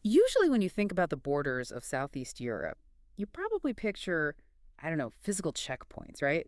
Usually when you think about the borders of Southeast Europe, you probably picture, I don't know, physical checkpoints, right?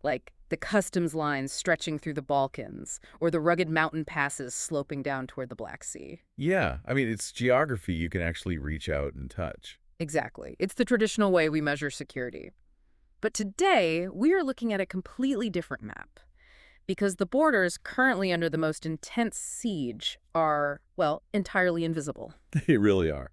Like the customs lines stretching through the Balkans, or the rugged mountain passes sloping down toward the Black Sea. Yeah, I mean, it's geography you can actually reach out and touch. Exactly. It's the traditional way we measure security. But today, we are looking at a completely different map. Because the borders currently under the most intense siege are, well, entirely invisible. They really are.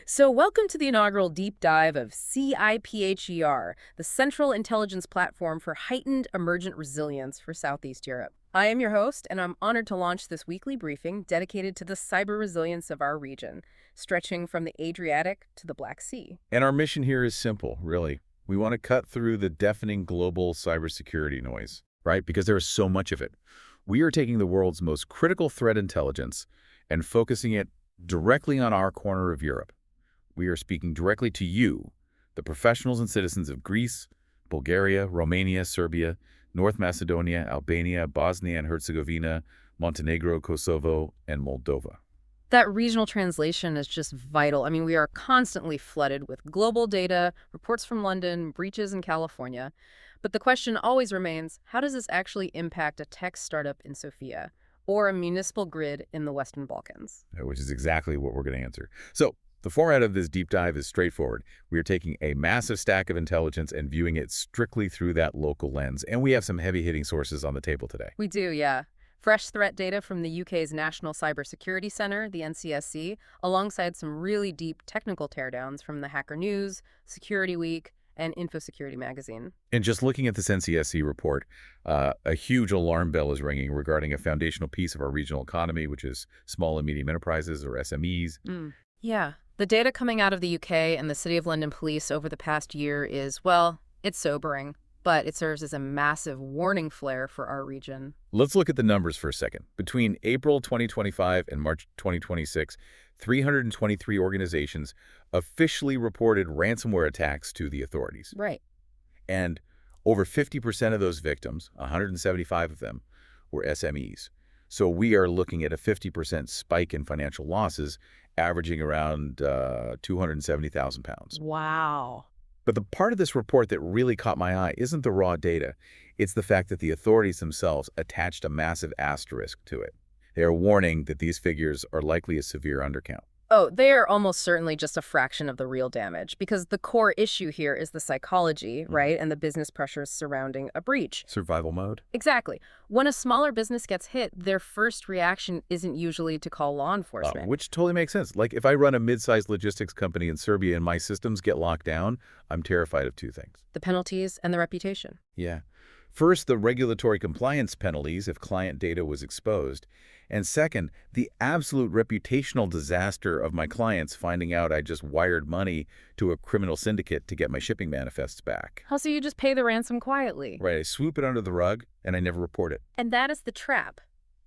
So welcome to the inaugural deep dive of C.I.P.H.E.R, the Central Intelligence Platform for Heightened Emergent Resilience for Southeast Europe. I am your host, and I'm honored to launch this weekly briefing dedicated to the cyber resilience of our region, stretching from the Adriatic to the Black Sea. And our mission here is simple, really. We want to cut through the deafening global cybersecurity noise, right? Because there is so much of it. We are taking the world's most critical threat intelligence and focusing it directly on our corner of Europe. We are speaking directly to you, the professionals and citizens of Greece, Bulgaria, Romania, Serbia, North Macedonia, Albania, Bosnia and Herzegovina, Montenegro, Kosovo, and Moldova. That regional translation is just vital. I mean, we are constantly flooded with global data, reports from London, breaches in California. But the question always remains, how does this actually impact a tech startup in Sofia or a municipal grid in the Western Balkans? Which is exactly what we're going to answer. So the format of this deep dive is straightforward. We are taking a massive stack of intelligence and viewing it strictly through that local lens. And we have some heavy-hitting sources on the table today. We do, yeah. Fresh threat data from the UK's National Cybersecurity Centre, the NCSC, alongside some really deep technical teardowns from the Hacker News, Security Week, and InfoSecurity magazine. And just looking at this NCSC report, a huge alarm bell is ringing regarding a foundational piece of our regional economy, which is small and medium enterprises, or SMEs. Yeah. The data coming out of the UK and the City of London Police over the past year is, well, it's sobering, but it serves as a massive warning flare for our region. Let's look at the numbers for a second. Between April 2025 and March 2026, 323 organizations officially reported ransomware attacks to the authorities. Right. And over 50% of those victims, 175 of them, were SMEs. So we are looking at a 50% spike in financial losses, averaging around 270,000 pounds. Wow. But the part of this report that really caught my eye isn't the raw data. It's the fact that the authorities themselves attached a massive asterisk to it. They are warning that these figures are likely a severe undercount. Oh, they are almost certainly just a fraction of the real damage, because the core issue here is the psychology, right, and the business pressures surrounding a breach. Survival mode? Exactly. When a smaller business gets hit, their first reaction isn't usually to call law enforcement. Which totally makes sense. Like if I run a mid-sized logistics company in Serbia and my systems get locked down, I'm terrified of two things. The penalties and the reputation. Yeah. First, the regulatory compliance penalties if client data was exposed. And second, the absolute reputational disaster of my clients finding out I just wired money to a criminal syndicate to get my shipping manifests back. Oh, so you just pay the ransom quietly. Right, I swoop it under the rug and I never report it. And that is the trap.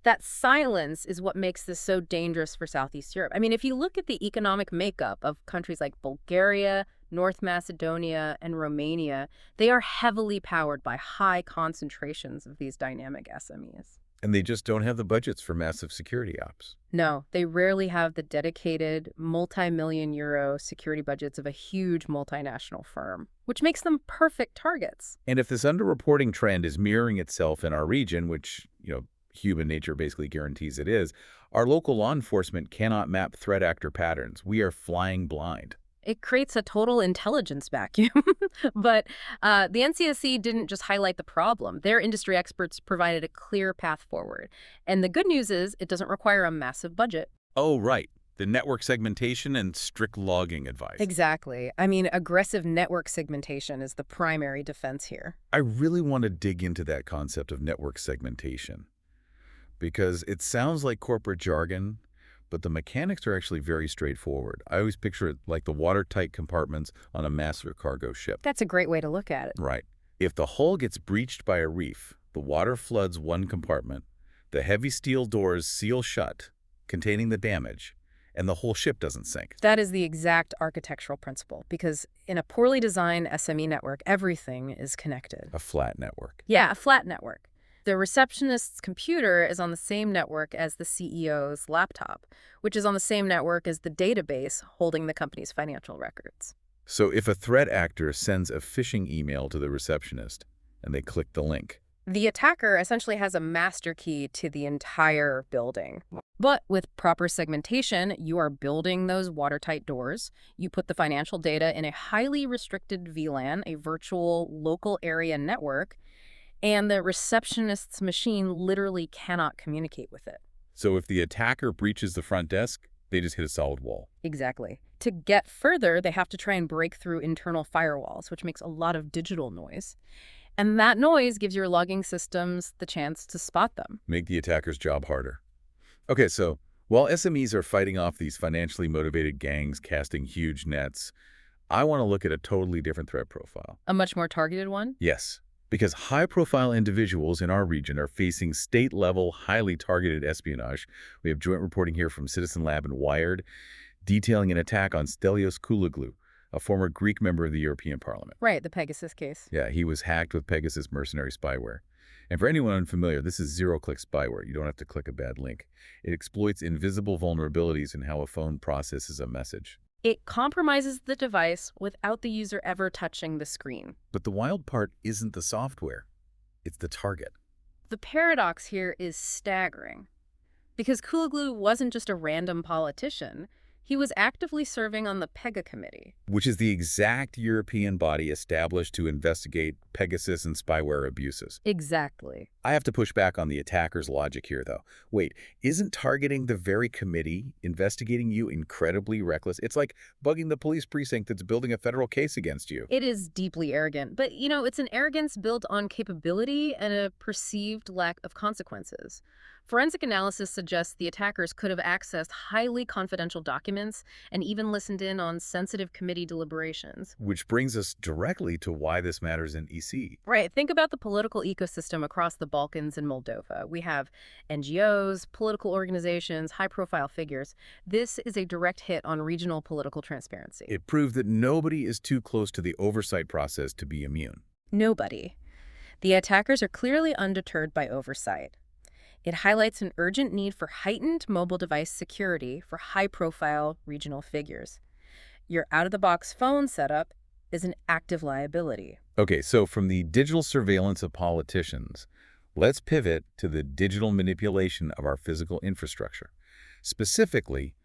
That silence is what makes this so dangerous for Southeast Europe. I mean, if you look at the economic makeup of countries like Bulgaria, North Macedonia, and Romania, they are heavily powered by high concentrations of these dynamic SMEs. And they just don't have the budgets for massive security ops. No, they rarely have the dedicated multi-million-euro security budgets of a huge multinational firm, which makes them perfect targets. And if this underreporting trend is mirroring itself in our region, which, human nature basically guarantees it is, our local law enforcement cannot map threat actor patterns. We are flying blind. It creates a total intelligence vacuum. But the NCSC didn't just highlight the problem. Their industry experts provided a clear path forward. And the good news is it doesn't require a massive budget. Oh, right. The network segmentation and strict logging advice. Exactly. I mean, aggressive network segmentation is the primary defense here. I really want to dig into that concept of network segmentation because it sounds like corporate jargon, but the mechanics are actually very straightforward. I always picture it like the watertight compartments on a massive cargo ship. That's a great way to look at it. Right. If the hull gets breached by a reef, the water floods one compartment, the heavy steel doors seal shut, containing the damage, and the whole ship doesn't sink. That is the exact architectural principle, because in a poorly designed SME network, everything is connected. A flat network. Yeah, a flat network. The receptionist's computer is on the same network as the CEO's laptop, which is on the same network as the database holding the company's financial records. So if a threat actor sends a phishing email to the receptionist and they click the link, The attacker essentially has a master key to the entire building. But with proper segmentation, you are building those watertight doors. You put the financial data in a highly restricted VLAN, a virtual local area network, and the receptionist's machine literally cannot communicate with it. so if the attacker breaches the front desk, they just hit a solid wall. Exactly. To get further, they have to try and break through internal firewalls, which makes a lot of digital noise. And that noise gives your logging systems the chance to spot them. Make the attacker's job harder. Okay, so while SMEs are fighting off these financially motivated gangs casting huge nets, I want to look at a totally different threat profile. A much more targeted one? Yes, because high-profile individuals in our region are facing state-level, highly targeted espionage. We have joint reporting here from Citizen Lab and Wired, detailing an attack on Stelios Kouloglou, a former Greek member of the European Parliament. Right, the Pegasus case. Yeah, he was hacked with Pegasus mercenary spyware. And for anyone unfamiliar, this is zero-click spyware. You don't have to click a bad link. It exploits invisible vulnerabilities in how a phone processes a message. It compromises the device without the user ever touching the screen. But the wild part isn't the software. It's the target. The paradox here is staggering. Because Kouloglou wasn't just a random politician, he was actively serving on the PEGA committee. Which is the exact European body established to investigate Pegasus and spyware abuses. Exactly. I have to push back on the attacker's logic here, though. Wait, isn't targeting the very committee investigating you incredibly reckless? It's like bugging the police precinct that's building a federal case against you. It is deeply arrogant, but it's an arrogance built on capability and a perceived lack of consequences. Forensic analysis suggests the attackers could have accessed highly confidential documents and even listened in on sensitive committee deliberations. Which brings us directly to why this matters in EC. Right. Think about the political ecosystem across the Balkans and Moldova. We have NGOs, political organizations, high-profile figures. This is a direct hit on regional political transparency. It proved that nobody is too close to the oversight process to be immune. Nobody. The attackers are clearly undeterred by oversight. It highlights an urgent need for heightened mobile device security for high-profile regional figures. Your out-of-the-box phone setup is an active liability. Okay, so from the digital surveillance of politicians, let's pivot to the digital manipulation of our physical infrastructure, specifically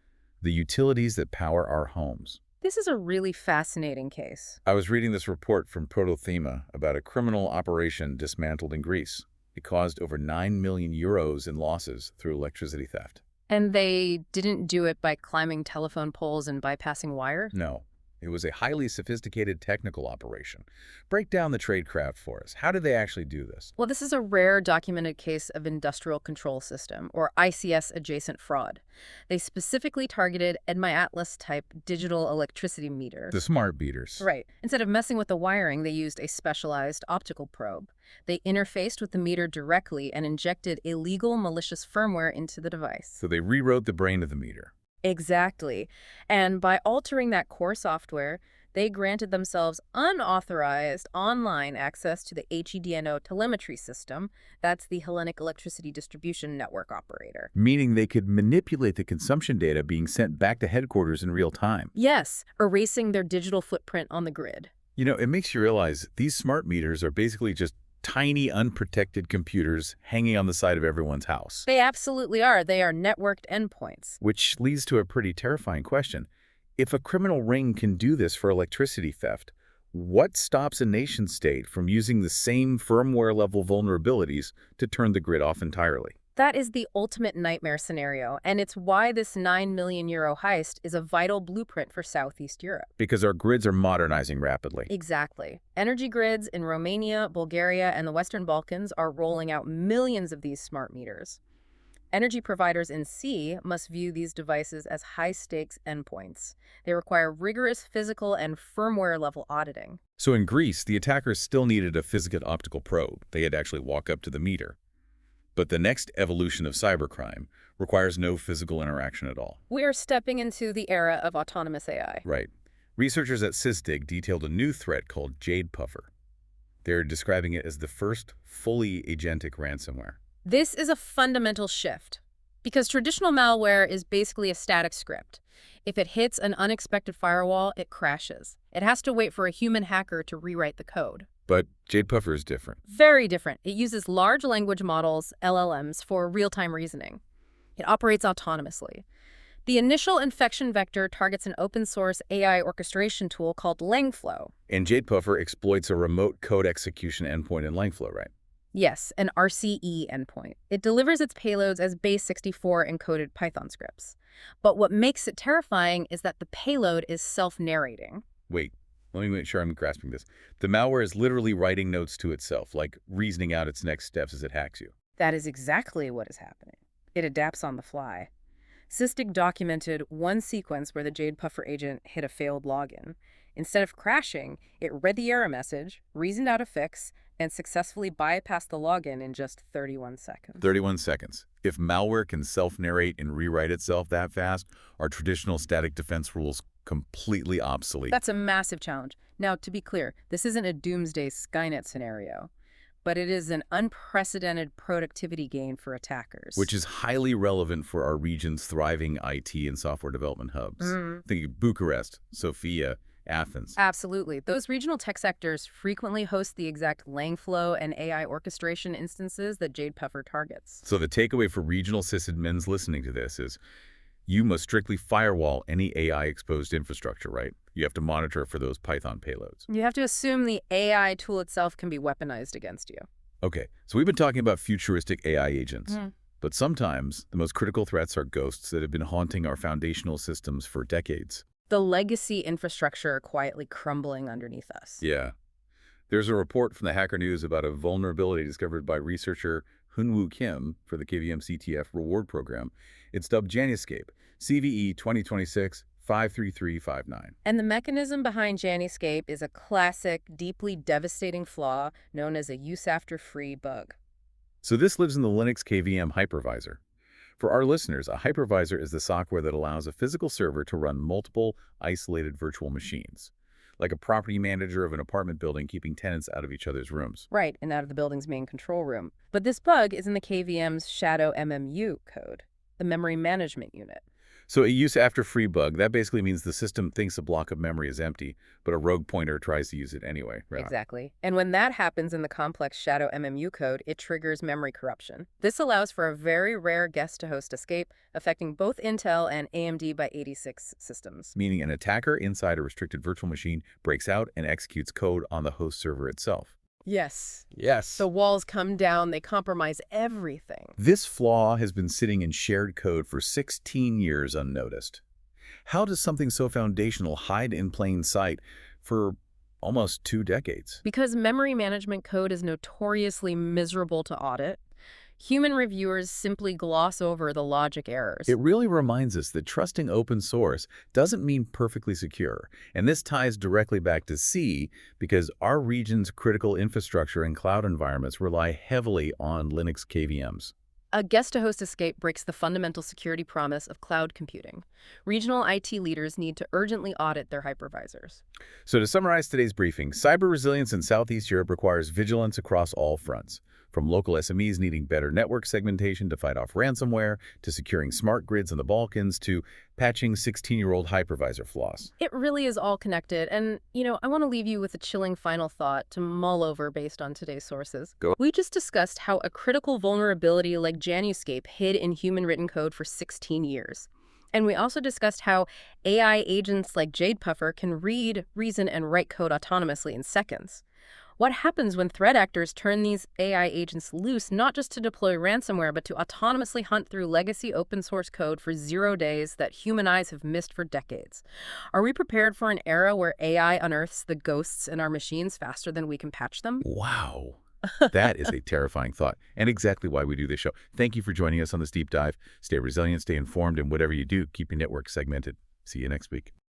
the utilities that power our homes. This is a really fascinating case. I was reading this report from Protothema about a criminal operation dismantled in Greece. It caused over 9 million euros in losses through electricity theft. And they didn't do it by climbing telephone poles and bypassing wire? No, it was a highly sophisticated technical operation. Break down the Tradecraft for us. How did they actually do this? Well, this is a rare documented case of industrial control system, or ICS-adjacent fraud. They specifically targeted EDMI-Atlas-type digital electricity meter. The smart meters. Right. Instead of messing with the wiring, they used a specialized optical probe. They interfaced with the meter directly and injected illegal malicious firmware into the device. So they rewrote the brain of the meter. Exactly. And by altering that core software, they granted themselves unauthorized online access to the HEDNO telemetry system. That's the Hellenic Electricity Distribution Network operator. Meaning they could manipulate the consumption data being sent back to headquarters in real time. Yes, erasing their digital footprint on the grid. You know, it makes you realize these smart meters are basically just tiny, unprotected computers hanging on the side of everyone's house. They absolutely are. They are networked endpoints. Which leads to a pretty terrifying question. If a criminal ring can do this for electricity theft, what stops a nation-state from using the same firmware-level vulnerabilities to turn the grid off entirely? That is the ultimate nightmare scenario, and it's why this 9 million euro heist is a vital blueprint for Southeast Europe. Because our grids are modernizing rapidly. Exactly. Energy grids in Romania, Bulgaria, and the Western Balkans are rolling out millions of these smart meters. Energy providers in C must view these devices as high-stakes endpoints. They require rigorous physical and firmware-level auditing. So in Greece, the attackers still needed a physical optical probe. They had to actually walk up to the meter. But the next evolution of cybercrime requires no physical interaction at all. We are stepping into the era of autonomous AI. Right. Researchers at SysDig detailed a new threat called JadePuffer. They're describing it as the first fully agentic ransomware. This is a fundamental shift because traditional malware is basically a static script. If it hits an unexpected firewall, it crashes. It has to wait for a human hacker to rewrite the code. But JadePuffer is different. Very different. It uses large language models, LLMs, for real-time reasoning. It operates autonomously. The initial infection vector targets an open-source AI orchestration tool called Flaw. And JadePuffer exploits a remote code execution endpoint in LangFlow, right? Yes, an RCE endpoint. It delivers its payloads as base64 encoded Python scripts. But what makes it terrifying is that the payload is self-narrating. Wait, let me make sure I'm grasping this. The malware is literally writing notes to itself, like reasoning out its next steps as it hacks you. That is exactly what is happening. It adapts on the fly. Sysdig documented one sequence where the JadePuffer agent hit a failed login. Instead of crashing, it read the error message, reasoned out a fix, and successfully bypassed the login in just 31 seconds. 31 seconds. If malware can self-narrate and rewrite itself that fast, are traditional static defense rules completely obsolete? That's a massive challenge. Now, to be clear, this isn't a doomsday Skynet scenario, but it is an unprecedented productivity gain for attackers. Which is highly relevant for our region's thriving IT and software development hubs. Think of Bucharest, Sofia, Athens. Absolutely. Those regional tech sectors frequently host the exact LangFlow and AI orchestration instances that JadePuffer targets. So the takeaway for regional sysadmins listening to this is you must strictly firewall any AI-exposed infrastructure, right? You have to monitor for those Python payloads. You have to assume the AI tool itself can be weaponized against you. Okay, so we've been talking about futuristic AI agents. But sometimes the most critical threats are ghosts that have been haunting our foundational systems for decades. The legacy infrastructure quietly crumbling underneath us. Yeah. There's a report from the Hacker News about a vulnerability discovered by researcher Hunwoo Kim for the KVM CTF reward program. It's dubbed Januscape, CVE 2026-53359. And the mechanism behind Januscape is a classic, deeply devastating flaw known as a use-after-free bug. So this lives in the Linux KVM Hypervisor. For our listeners, a hypervisor is the software that allows a physical server to run multiple isolated virtual machines, like a property manager of an apartment building keeping tenants out of each other's rooms. Right, and out of the building's main control room. But this bug is in the KVM's shadow MMU code, the memory management unit. So a use-after-free bug, that basically means the system thinks a block of memory is empty, but a rogue pointer tries to use it anyway. Right? Exactly. And when that happens in the complex shadow MMU code, it triggers memory corruption. This allows for a very rare guest-to-host escape, affecting both Intel and AMD by 86 systems. Meaning an attacker inside a restricted virtual machine breaks out and executes code on the host server itself. Yes. Yes. The walls come down, they compromise everything. This flaw has been sitting in shared code for 16 years unnoticed. How does something so foundational hide in plain sight for almost 2 decades? Because memory management code is notoriously miserable to audit, human reviewers simply gloss over the logic errors. It really reminds us that trusting open source doesn't mean perfectly secure. And this ties directly back to C, because our region's critical infrastructure and cloud environments rely heavily on Linux KVMs. A guest-to-host escape breaks the fundamental security promise of cloud computing. Regional IT leaders need to urgently audit their hypervisors. So to summarize today's briefing, cyber resilience in Southeast Europe requires vigilance across all fronts. From local SMEs needing better network segmentation to fight off ransomware, to securing smart grids in the Balkans, to patching 16-year-old hypervisor flaws. It really is all connected. And, I want to leave you with a chilling final thought to mull over based on today's sources. We just discussed how a critical vulnerability like Januscape hid in human-written code for 16 years. And we also discussed how AI agents like JadePuffer can read, reason, and write code autonomously in seconds. What happens when threat actors turn these AI agents loose, not just to deploy ransomware, but to autonomously hunt through legacy open source code for 0 days that human eyes have missed for decades? Are we prepared for an era where AI unearths the ghosts in our machines faster than we can patch them? Wow. That is a terrifying thought, and exactly why we do this show. Thank you for joining us on this deep dive. Stay resilient, stay informed, and whatever you do, keep your network segmented. See you next week.